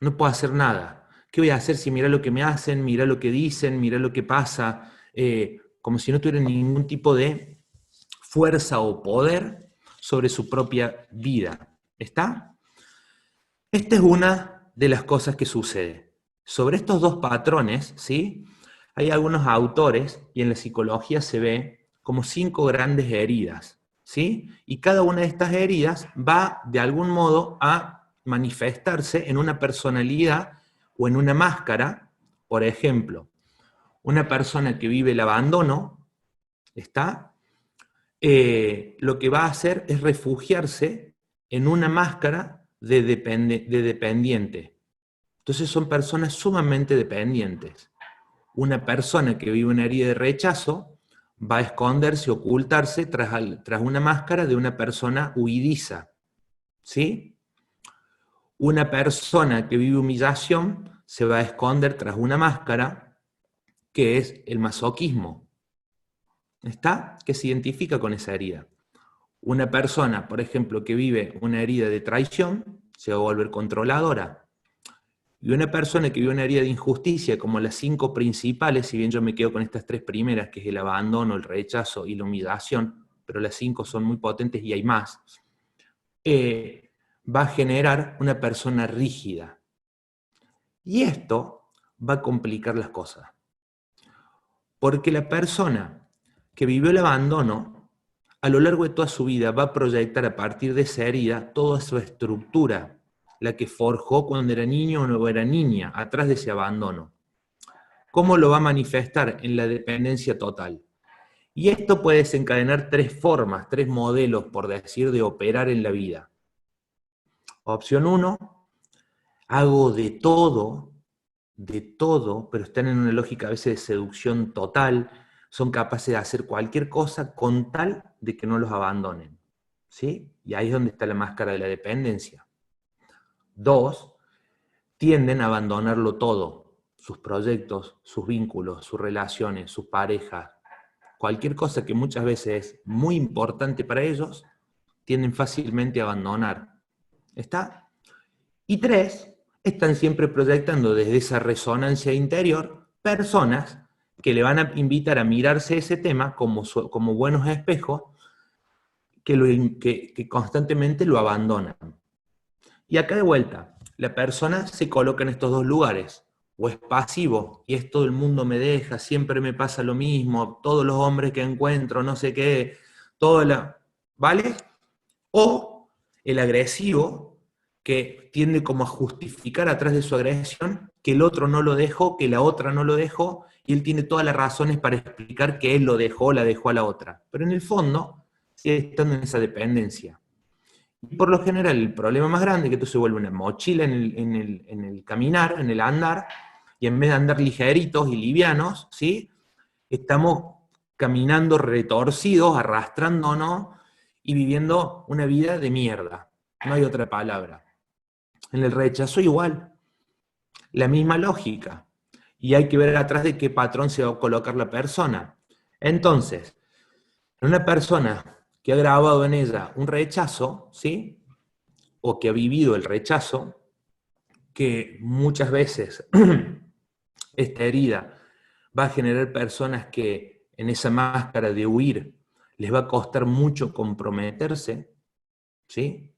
no puedo hacer nada. ¿Qué voy a hacer si mira lo que me hacen, mira lo que dicen, mira lo que pasa? Como si no tuviera ningún tipo de fuerza o poder sobre su propia vida. ¿Está? Esta es una de las cosas que sucede. Sobre estos dos patrones, ¿sí? Hay algunos autores, y en la psicología se ve como 5 grandes heridas, ¿sí? Y cada una de estas heridas va de algún modo a manifestarse en una personalidad o en una máscara. Por ejemplo, una persona que vive el abandono, ¿está? Lo que va a hacer es refugiarse en una máscara de dependiente. Entonces son personas sumamente dependientes. Una persona que vive una herida de rechazo va a esconderse, ocultarse tras una máscara de una persona huidiza. ¿Sí? Una persona que vive humillación se va a esconder tras una máscara que es el masoquismo. ¿Está? Que se identifica con esa herida. Una persona, por ejemplo, que vive una herida de traición, se va a volver controladora. Y una persona que vive una herida de injusticia, como las 5 principales, si bien yo me quedo con estas 3 primeras, que es el abandono, el rechazo y la humillación, pero las 5 son muy potentes y hay más, va a generar una persona rígida. Y esto va a complicar las cosas. Porque la persona que vivió el abandono, a lo largo de toda su vida va a proyectar a partir de esa herida toda su estructura, la que forjó cuando era niño o no era niña, atrás de ese abandono. ¿Cómo lo va a manifestar? En la dependencia total. Y esto puede desencadenar 3 formas, 3 modelos, por decir, de operar en la vida. Opción 1, hago de todo, pero están en una lógica a veces de seducción total, son capaces de hacer cualquier cosa con tal de que no los abandonen. ¿Sí? Y ahí es donde está la máscara de la dependencia. 2, tienden a abandonarlo todo, sus proyectos, sus vínculos, sus relaciones, sus parejas, cualquier cosa que muchas veces es muy importante para ellos, tienden fácilmente a abandonar. ¿Está? Y 3, están siempre proyectando desde esa resonancia interior personas que le van a invitar a mirarse ese tema como buenos espejos que constantemente lo abandonan. Y acá de vuelta, la persona se coloca en estos dos lugares. O es pasivo, y es todo el mundo me deja, siempre me pasa lo mismo, todos los hombres que encuentro, no sé qué, ¿vale? O el agresivo, que tiende como a justificar atrás de su agresión que el otro no lo dejó, que la otra no lo dejó, y él tiene todas las razones para explicar que él lo dejó, la dejó a la otra. Pero en el fondo, sigue estando en esa dependencia. Y por lo general, el problema más grande es que esto se vuelve una mochila en el caminar, en el andar, y en vez de andar ligeritos y livianos, ¿sí? Estamos caminando retorcidos, arrastrándonos y viviendo una vida de mierda. No hay otra palabra. En el rechazo igual, la misma lógica. y hay que ver atrás de qué patrón se va a colocar la persona. Entonces, una persona que ha grabado en ella un rechazo, ¿sí? O que ha vivido el rechazo, que muchas veces esta herida va a generar personas que en esa máscara de huir les va a costar mucho comprometerse, ¿sí?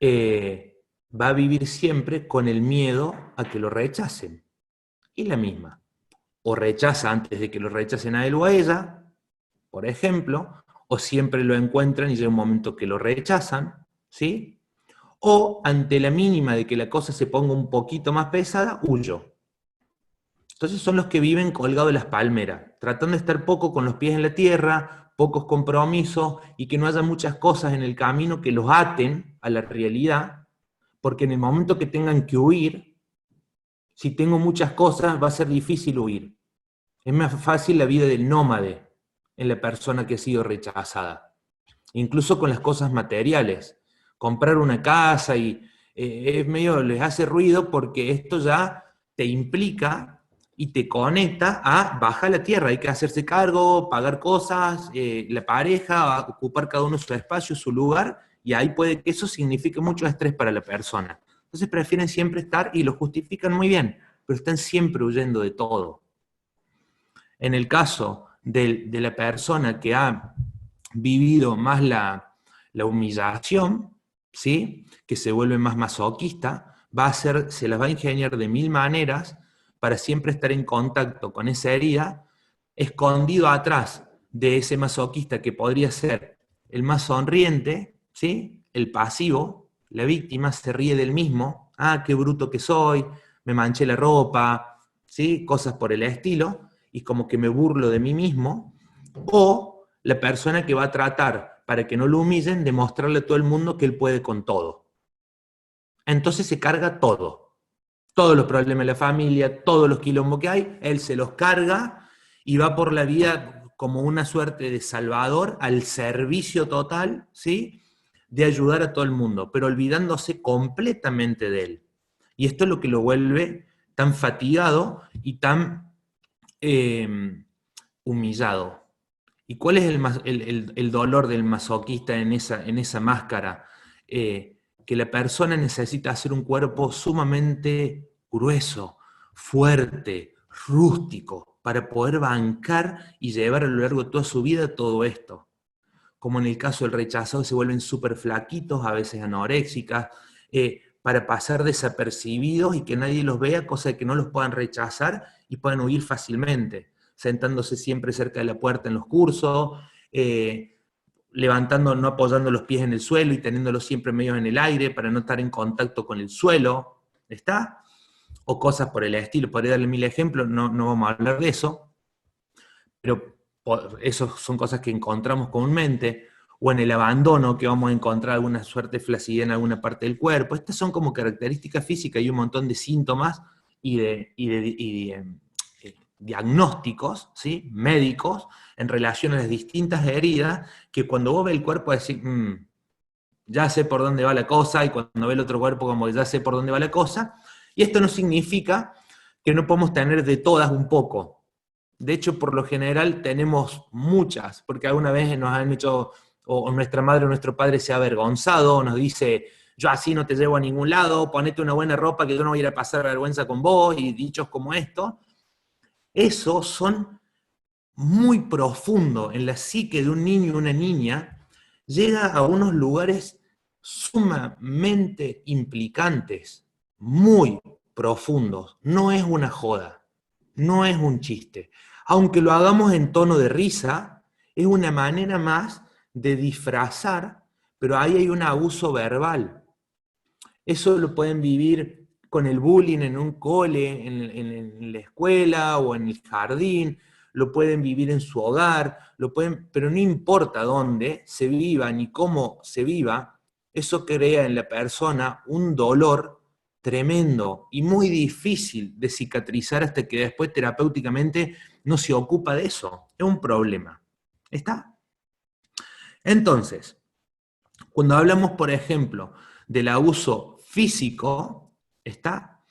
Va a vivir siempre con el miedo a que lo rechacen. Y la misma. O rechaza antes de que lo rechacen a él o a ella, por ejemplo, o siempre lo encuentran y llega un momento que lo rechazan, ¿sí? O ante la mínima de que la cosa se ponga un poquito más pesada, huyo. Entonces son los que viven colgados de las palmeras, tratando de estar poco con los pies en la tierra, pocos compromisos y que no haya muchas cosas en el camino que los aten a la realidad, porque en el momento que tengan que huir, si tengo muchas cosas va a ser difícil huir. Es más fácil la vida del nómade en la persona que ha sido rechazada. Incluso con las cosas materiales. Comprar una casa y es medio, les hace ruido porque esto ya te implica y te conecta a bajar la tierra. Hay que hacerse cargo, pagar cosas, la pareja, va a ocupar cada uno su espacio, su lugar, y ahí puede que eso signifique mucho estrés para la persona. Entonces prefieren siempre estar y lo justifican muy bien, pero están siempre huyendo de todo. En el caso de la persona que ha vivido más la humillación, ¿sí? Que se vuelve más masoquista, se las va a ingeniar de mil maneras para siempre estar en contacto con esa herida, escondido atrás de ese masoquista que podría ser el más sonriente, ¿sí? El pasivo, la víctima se ríe del mismo, ah, qué bruto que soy, me manché la ropa, ¿sí? Cosas por el estilo, y como que me burlo de mí mismo, o la persona que va a tratar, para que no lo humillen, de mostrarle a todo el mundo que él puede con todo. Entonces se carga todo. Todos los problemas de la familia, todos los quilombos que hay, él se los carga y va por la vida como una suerte de salvador al servicio total, ¿sí? De ayudar a todo el mundo, pero olvidándose completamente de él. Y esto es lo que lo vuelve tan fatigado y tan humillado. ¿Y cuál es el dolor del masoquista en esa máscara? Que la persona necesita hacer un cuerpo sumamente grueso, fuerte, rústico, para poder bancar y llevar a lo largo de toda su vida todo esto. Como en el caso del rechazado, se vuelven súper flaquitos, a veces anoréxicas, para pasar desapercibidos y que nadie los vea, cosa de que no los puedan rechazar y puedan huir fácilmente, sentándose siempre cerca de la puerta en los cursos, levantando, no apoyando los pies en el suelo y teniéndolos siempre medio en el aire para no estar en contacto con el suelo, ¿está? O cosas por el estilo, podría darle mil ejemplos, no vamos a hablar de eso, pero eso son cosas que encontramos comúnmente, o en el abandono, que vamos a encontrar alguna suerte de flacidez en alguna parte del cuerpo. Estas son como características físicas y un montón de síntomas y de diagnósticos, ¿sí? Médicos, en relación a las distintas heridas, que cuando vos ves el cuerpo decís, ya sé por dónde va la cosa, y cuando ve el otro cuerpo como que ya sé por dónde va la cosa, y esto no significa que no podemos tener de todas un poco. De hecho, por lo general tenemos muchas, porque alguna vez nos han hecho, o nuestra madre o nuestro padre se ha avergonzado, o nos dice, yo así no te llevo a ningún lado, ponete una buena ropa que yo no voy a ir a pasar vergüenza con vos, y dichos como esto. Esos son muy profundos en la psique de un niño y una niña, llega a unos lugares sumamente implicantes, muy profundos. No es una joda, no es un chiste. Aunque lo hagamos en tono de risa, es una manera más de disfrazar, pero ahí hay un abuso verbal. Eso lo pueden vivir con el bullying en un cole, en la escuela o en el jardín, lo pueden vivir en su hogar, pero no importa dónde se viva ni cómo se viva, eso crea en la persona un dolor tremendo y muy difícil de cicatrizar hasta que después terapéuticamente no se ocupa de eso. Es un problema. ¿Está? Entonces, cuando hablamos, por ejemplo, del abuso físico, ¿está?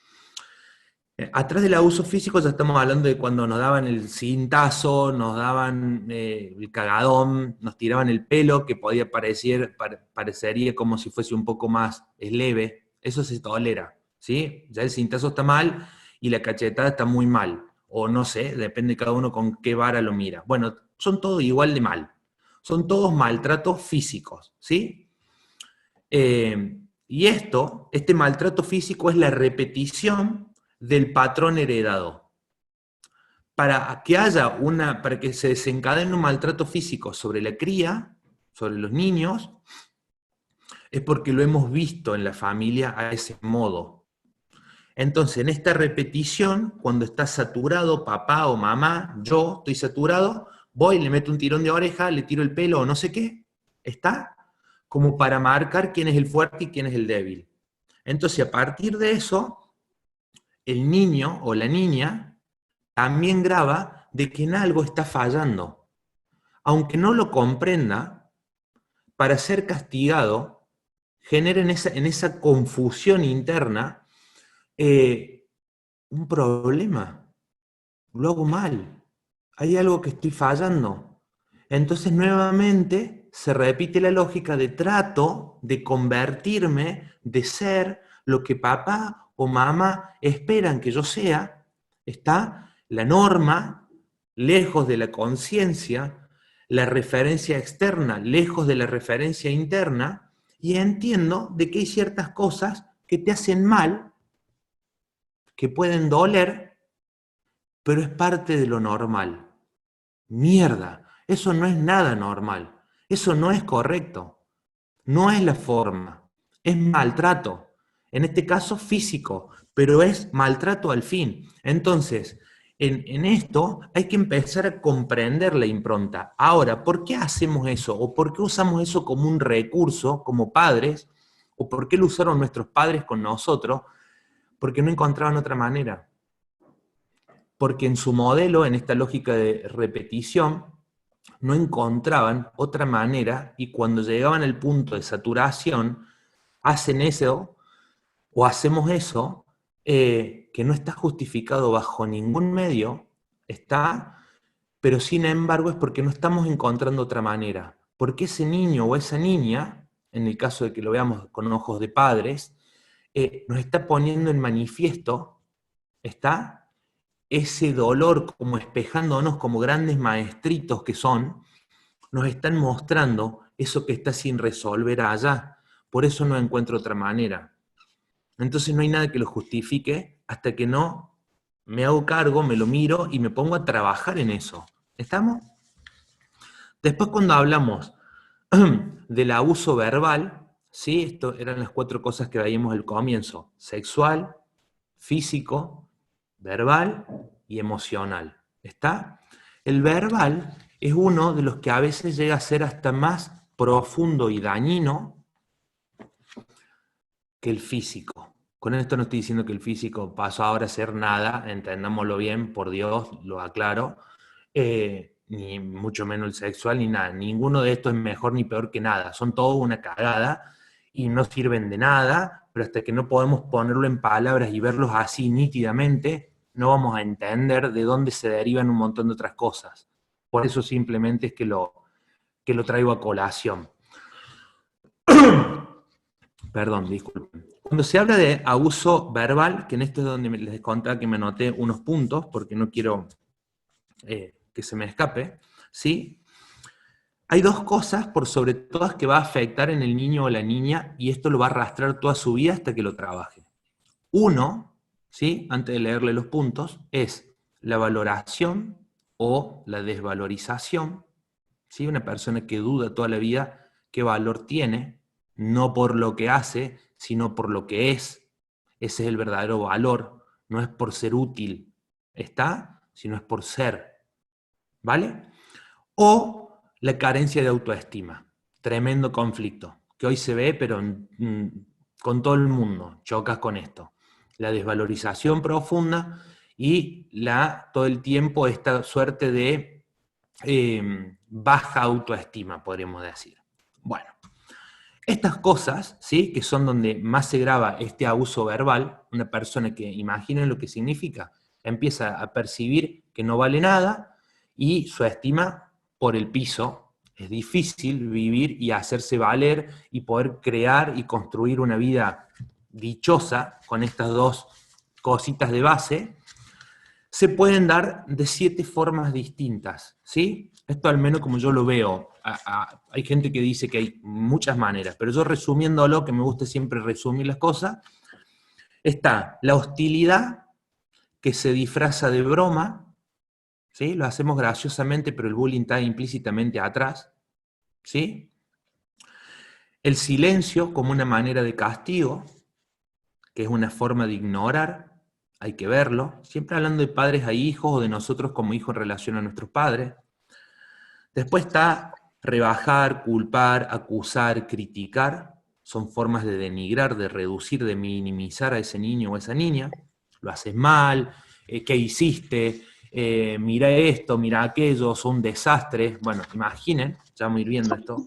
Atrás del abuso físico ya estamos hablando de cuando nos daban el cintazo, nos daban el cagadón, nos tiraban el pelo, que podía parecería como si fuese un poco más leve. Eso se tolera, ¿sí? Ya el cintazo está mal y la cachetada está muy mal. O no sé, depende de cada uno con qué vara lo mira. Bueno, son todos igual de mal. Son todos maltratos físicos, ¿sí? Y este maltrato físico es la repetición del patrón heredado. Para que se desencadene un maltrato físico sobre la cría, sobre los niños, es porque lo hemos visto en la familia a ese modo. Entonces, en esta repetición, cuando está saturado papá o mamá, yo estoy saturado, voy, le meto un tirón de oreja, le tiro el pelo o no sé qué, ¿está? Como para marcar quién es el fuerte y quién es el débil. Entonces, a partir de eso, el niño o la niña también graba de que en algo está fallando. Aunque no lo comprenda, para ser castigado, genera en esa confusión interna un problema. Lo hago mal. Hay algo que estoy fallando. Entonces, nuevamente, se repite la lógica de trato de convertirme, de ser lo que papá o mamá esperan que yo sea. Está la norma, lejos de la conciencia, la referencia externa, lejos de la referencia interna, y entiendo de que hay ciertas cosas que te hacen mal, que pueden doler, pero es parte de lo normal. Mierda, eso no es nada normal, eso no es correcto, no es la forma, es maltrato, en este caso físico, pero es maltrato al fin. Entonces, en esto hay que empezar a comprender la impronta. Ahora, ¿por qué hacemos eso? ¿O por qué usamos eso como un recurso, como padres? ¿O por qué lo usaron nuestros padres con nosotros? Porque no encontraban otra manera. Porque en su modelo, en esta lógica de repetición, no encontraban otra manera y cuando llegaban al punto de saturación, hacen eso o hacemos eso que no está justificado bajo ningún medio, está, pero sin embargo es porque no estamos encontrando otra manera. Porque ese niño o esa niña, en el caso de que lo veamos con ojos de padres, nos está poniendo en manifiesto, está ese dolor como espejándonos como grandes maestritos que son, nos están mostrando eso que está sin resolver allá. Por eso no encuentro otra manera. Entonces no hay nada que lo justifique hasta que no me hago cargo, me lo miro y me pongo a trabajar en eso. ¿Estamos? Después cuando hablamos del abuso verbal, ¿sí? Esto eran las 4 cosas que veíamos al comienzo. Sexual, físico, verbal y emocional. ¿Está? El verbal es uno de los que a veces llega a ser hasta más profundo y dañino que el físico. Con esto no estoy diciendo que el físico pasó ahora a ser nada, entendámoslo bien, por Dios, lo aclaro, ni mucho menos el sexual, ni nada. Ninguno de estos es mejor ni peor que nada. Son todos una cagada y no sirven de nada, pero hasta que no podemos ponerlo en palabras y verlos así nítidamente, no vamos a entender de dónde se derivan un montón de otras cosas. Por eso simplemente es que lo traigo a colación. Perdón, disculpen. Cuando se habla de abuso verbal, que en esto es donde les contaba que me anoté unos puntos, porque no quiero que se me escape, ¿sí? Hay 2 cosas por sobre todas que va a afectar en el niño o la niña, y esto lo va a arrastrar toda su vida hasta que lo trabaje. Uno, ¿sí? Antes de leerle los puntos, es la valoración o la desvalorización, ¿sí? Una persona que duda toda la vida qué valor tiene, no por lo que hace, sino por lo que es. Ese es el verdadero valor, no es por ser útil, ¿está? Sino es por ser, ¿vale? O la carencia de autoestima, tremendo conflicto, que hoy se ve, pero con todo el mundo, chocas con esto. La desvalorización profunda y todo el tiempo esta suerte de baja autoestima, podríamos decir. Bueno, Estas cosas, ¿sí?, que son donde más se graba este abuso verbal, una persona que, imaginen lo que significa, empieza a percibir que no vale nada y su estima por el piso. Es difícil vivir y hacerse valer y poder crear y construir una vida dichosa con estas dos cositas de base. Se pueden dar de 7 formas distintas, ¿sí? Esto al menos como yo lo veo. Hay gente que dice que hay muchas maneras, pero yo resumiéndolo, que me gusta siempre resumir las cosas, está la hostilidad que se disfraza de broma, ¿sí? Lo hacemos graciosamente, pero el bullying está implícitamente atrás, ¿sí? El silencio como una manera de castigo, que es una forma de ignorar, hay que verlo, siempre hablando de padres a hijos o de nosotros como hijos en relación a nuestros padres. Después está rebajar, culpar, acusar, criticar, son formas de denigrar, de reducir, de minimizar a ese niño o a esa niña. Lo haces mal, ¿qué hiciste? Mira esto, mira aquello, son un desastre. Bueno, imaginen, ya vamos a ir viendo esto.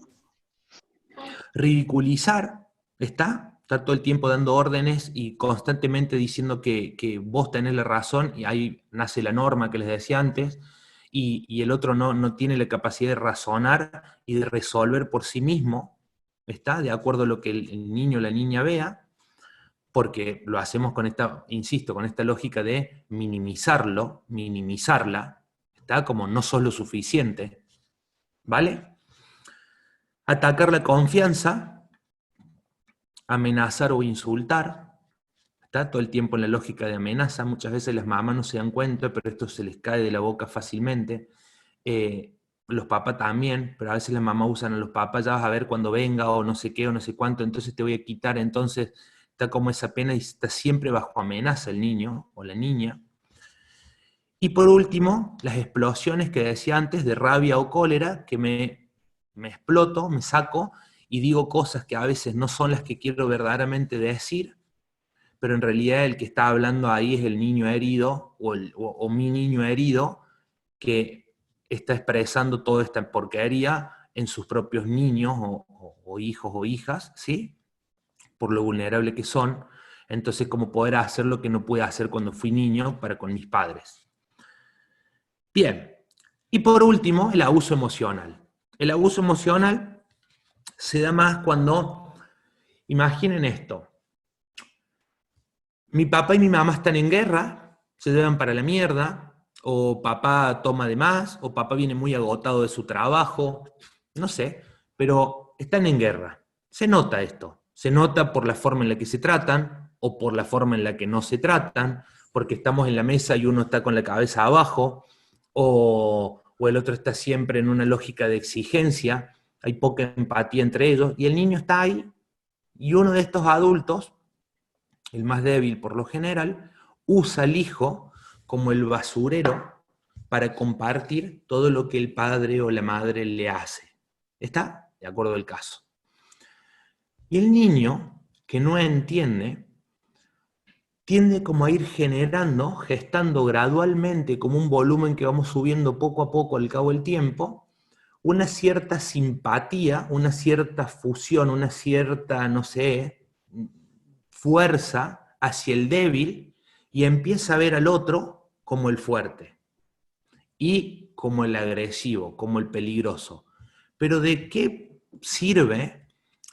Ridiculizar, está todo el tiempo dando órdenes y constantemente diciendo que vos tenés la razón, y ahí nace la norma que les decía antes, y el otro no tiene la capacidad de razonar y de resolver por sí mismo, está de acuerdo a lo que el niño o la niña vea, porque lo hacemos con esta, insisto, con esta lógica de minimizarlo, minimizarla, está como no sos lo suficiente, ¿vale? Atacar la confianza, amenazar o insultar, está todo el tiempo en la lógica de amenaza. Muchas veces las mamás no se dan cuenta, pero esto se les cae de la boca fácilmente. Los papás también, pero a veces las mamás usan a los papás, ya vas a ver cuando venga, o no sé qué, o no sé cuánto, entonces te voy a quitar. Entonces está como esa pena y está siempre bajo amenaza el niño o la niña. Y por último, las explosiones que decía antes de rabia o cólera, que me exploto, me saco y digo cosas que a veces no son las que quiero verdaderamente decir, pero en realidad el que está hablando ahí es el niño herido o mi niño herido que está expresando toda esta porquería en sus propios niños o hijos o hijas, ¿sí? Por lo vulnerable que son. Entonces, ¿cómo poder hacer lo que no pude hacer cuando fui niño para con mis padres? Bien. Y por último, el abuso emocional. El abuso emocional se da más cuando, imaginen esto, mi papá y mi mamá están en guerra, se llevan para la mierda, o papá toma de más, o papá viene muy agotado de su trabajo, no sé, pero están en guerra. Se nota esto, se nota por la forma en la que se tratan, o por la forma en la que no se tratan, porque estamos en la mesa y uno está con la cabeza abajo, o el otro está siempre en una lógica de exigencia, hay poca empatía entre ellos, y el niño está ahí, y uno de estos adultos, el más débil por lo general, usa al hijo como el basurero para compartir todo lo que el padre o la madre le hace. ¿Está? De acuerdo al caso. Y el niño, que no entiende, tiende como a ir generando, gestando gradualmente como un volumen que vamos subiendo poco a poco al cabo del tiempo, una cierta simpatía, una cierta fusión, una cierta, no sé, fuerza hacia el débil y empieza a ver al otro como el fuerte y como el agresivo, como el peligroso. Pero ¿de qué sirve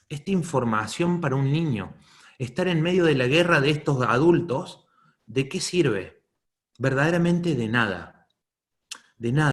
esta información para un niño? Estar en medio de la guerra de estos adultos, ¿de qué sirve? Verdaderamente de nada. De nada.